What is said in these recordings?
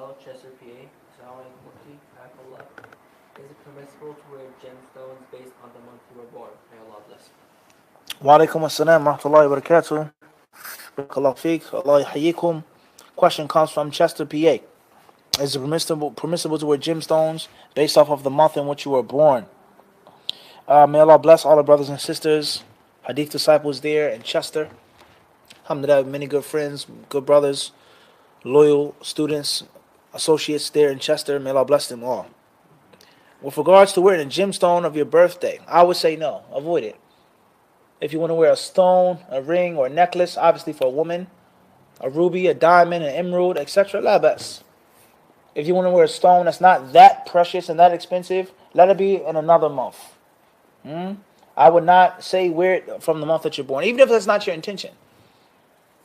Ismail, Chester, PA. Assalamu alaikum, Mufti. Akallah. Is it permissible to wear gemstones based on the month you were born? May Allah bless you. Wa alaikum assalam wa rahmatullahi wa barakatuh. Barakallahu feek. Allah yahyikum. Question comes from Chester, PA. Is it permissible to wear gemstones based off of the month in which you were born? May Allah bless all the brothers and sisters, Hadith disciples there in Chester. Alhamdulillah, many good friends, good brothers, loyal students, associates there in Chester. May Allah bless them all. With regards to wearing a gemstone of your birthday, I would say no. Avoid it. If you want to wear a stone, a ring, or a necklace, obviously for a woman, a ruby, a diamond, an emerald, etc., la bas. If you want to wear a stone that's not that precious and that expensive, let it be in another month. I would not say wear it from the month that you're born, even if that's not your intention.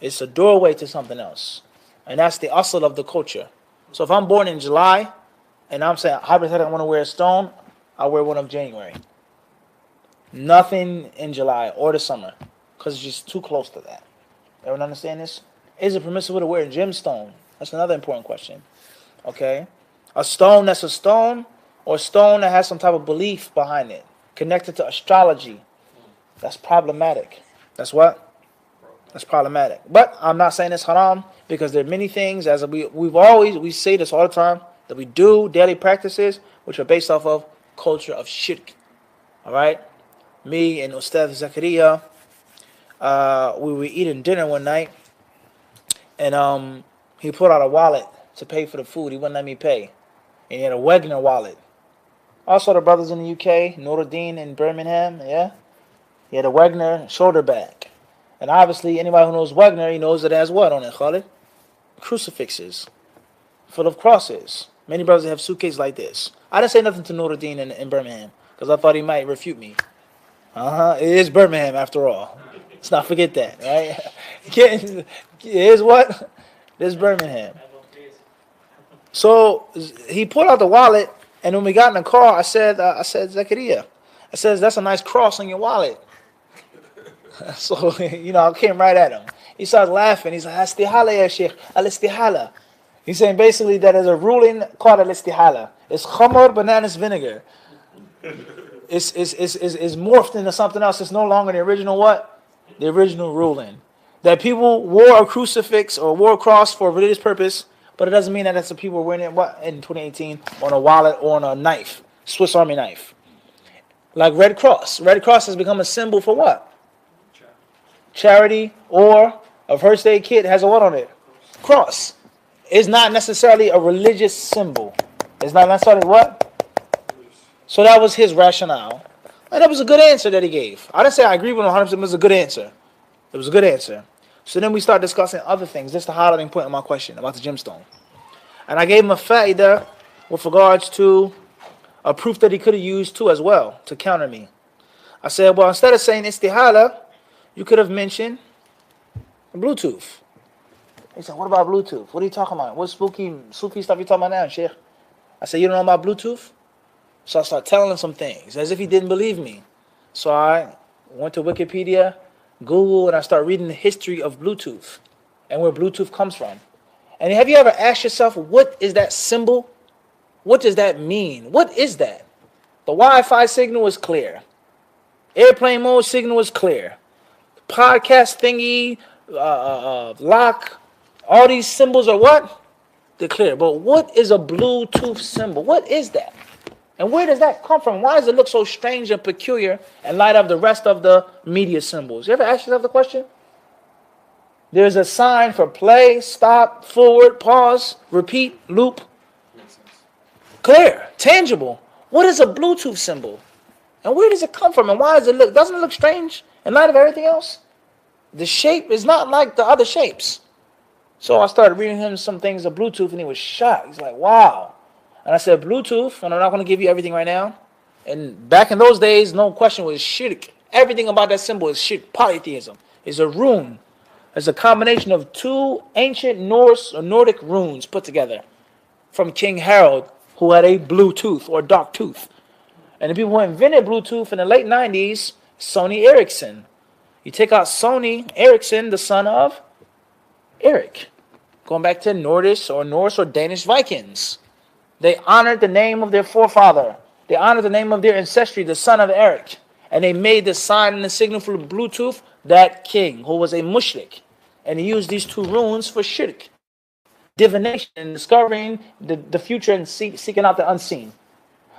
It's a doorway to something else. And that's the asl of the culture. So if I'm born in July, and I'm saying, hypothetically, I want to wear a stone, I'll wear one of January. Nothing in July or the summer, because it's just too close to that. Everyone understand this? Is it permissible to wear a gemstone? That's another important question. Okay? A stone that's a stone, or a stone that has some type of belief behind it, connected to astrology. That's problematic. That's what? That's problematic. But I'm not saying it's haram, because there are many things, as we say this all the time, that we do, daily practices, which are based off of culture of shirk. Alright? Me and Ustad Zakaria, we were eating dinner one night, and he pulled out a wallet to pay for the food. He wouldn't let me pay. And he had a Wagner wallet. Also the brothers in the UK, Nuruddin in Birmingham, yeah? He had a Wagner shoulder bag. And obviously, anybody who knows Wagner, he knows it has what on it, Khalid? Crucifixes. Full of crosses. Many brothers have suitcases like this. I didn't say nothing to Nuruddin in Birmingham, because I thought he might refute me. It is Birmingham after all. Let's not forget that, right? It is what? This is Birmingham. So he pulled out the wallet, and when we got in the car, I said, Zakaria, I said, that's a nice cross on your wallet. So, I came right at him. He started laughing. He's like, Istihala ya Sheikh, al-istihala. He's saying basically that there's a ruling called al-istihala. It's khamar, bananas, vinegar. It's morphed into something else. It's no longer the original what? The original ruling. That people wore a crucifix or wore a cross for a religious purpose, but it doesn't mean that that's the people wearing it in 2018 on a wallet or on a knife, Swiss Army knife. Like Red Cross. Red Cross has become a symbol for what? Charity, or a first aid kit has a what on it? Cross. It's not necessarily a religious symbol. It's not necessarily what? So that was his rationale. And that was a good answer that he gave. I didn't say I agree with him 100%, but it was a good answer. It was a good answer. So then we start discussing other things. This is the highlighting point of my question about the gemstone. And I gave him a fa'idah with regards to a proof that he could have used too as well to counter me. I said, well, instead of saying istihala, you could have mentioned Bluetooth. He said, what about Bluetooth? What are you talking about? What spooky Sufi stuff you talking about now, Sheikh? I said, you don't know about Bluetooth? So I started telling him some things, as if he didn't believe me. So I went to Wikipedia, Google, and I started reading the history of Bluetooth and where Bluetooth comes from. And have you ever asked yourself, what is that symbol? What does that mean? What is that? The Wi-Fi signal is clear. Airplane mode signal is clear. Podcast thingy, lock, all these symbols are what? They're clear. But what is a Bluetooth symbol? What is that? And where does that come from? Why does it look so strange and peculiar in light of the rest of the media symbols? You ever ask yourself the question? There's a sign for play, stop, forward, pause, repeat, loop. Clear, tangible. What is a Bluetooth symbol? And where does it come from? And why does it look? Doesn't it look strange in light of everything else? The shape is not like the other shapes. So I started reading him some things of Bluetooth, and he was shocked. He's like, wow. And I said, Bluetooth, and I'm not going to give you everything right now. And back in those days, no question, was shirk. Everything about that symbol is shirk, polytheism. It's a rune. It's a combination of two ancient Norse or Nordic runes put together from King Harold, who had a blue tooth or dark tooth. And the people who invented Bluetooth in the late 90s, Sony Ericsson. You take out Sony Ericsson, the son of Eric. going back to Norse or Danish Vikings. They honored the name of their forefather. They honored the name of their ancestry, the son of Eric. And they made the sign and the signal for the Bluetooth, that king, who was a mushrik. And he used these 2 runes for shirk, divination, and discovering the future and seeking out the unseen.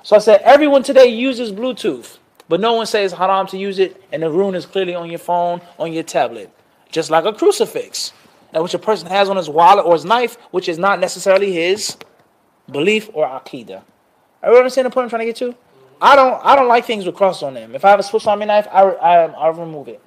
So I said, everyone today uses Bluetooth, but no one says haram to use it, and the rune is clearly on your phone, on your tablet. Just like a crucifix, and which a person has on his wallet or his knife, which is not necessarily his belief or aqidah. Everyone understand the point I'm trying to get to? I don't like things with crosses on them. If I have a Swiss Army knife, I'll remove it.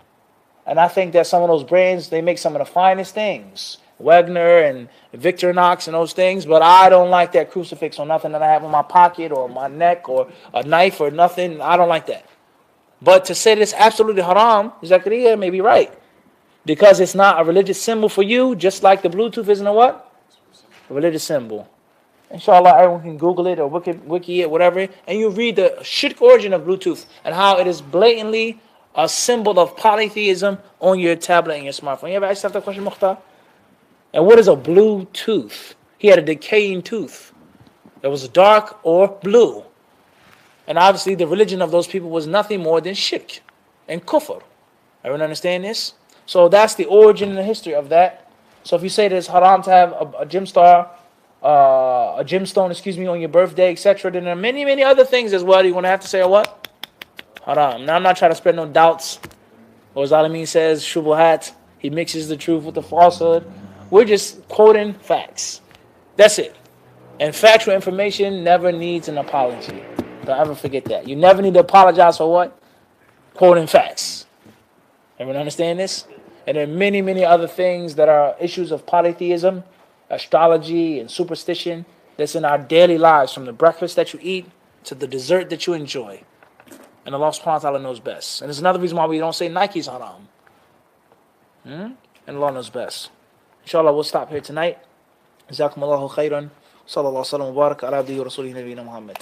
And I think that some of those brands, they make some of the finest things. Wagner and Victorinox and those things, but I don't like that crucifix or nothing that I have in my pocket or my neck or a knife or nothing. I don't like that. But to say that it's absolutely haram, Zakaria may be right. Because it's not a religious symbol for you, just like the Bluetooth isn't a what? A religious symbol. Inshallah, everyone can Google it or wiki it, whatever, and you read the shirk origin of Bluetooth and how it is blatantly a symbol of polytheism on your tablet and your smartphone. You ever asked that question, Mukhtar? And what is a blue tooth? He had a decaying tooth. It was dark or blue. And obviously the religion of those people was nothing more than shirk and kufr. Everyone understand this? So that's the origin and the history of that. So if you say that it's haram to have a gemstone, on your birthday, etc., then there are many, many other things as well. You're going to have to say what? Haram. Now I'm not trying to spread no doubts. Or as Al-Amin says, shubuhat, he mixes the truth with the falsehood. We're just quoting facts. That's it. And factual information never needs an apology. Don't ever forget that. You never need to apologize for what? Quoting facts. Everyone understand this? And there are many, many other things that are issues of polytheism, astrology, and superstition that's in our daily lives, from the breakfast that you eat to the dessert that you enjoy. And Allah subhanahu wa ta'ala knows best. And there's another reason why we don't say Nike's haram. And Allah knows best. Inshallah, we'll stop here tonight. Jazakumullahu khairan. Sallallahu alaihi wa sallam wa barak ala abdihi wa rasulihi nabiyina Muhammad.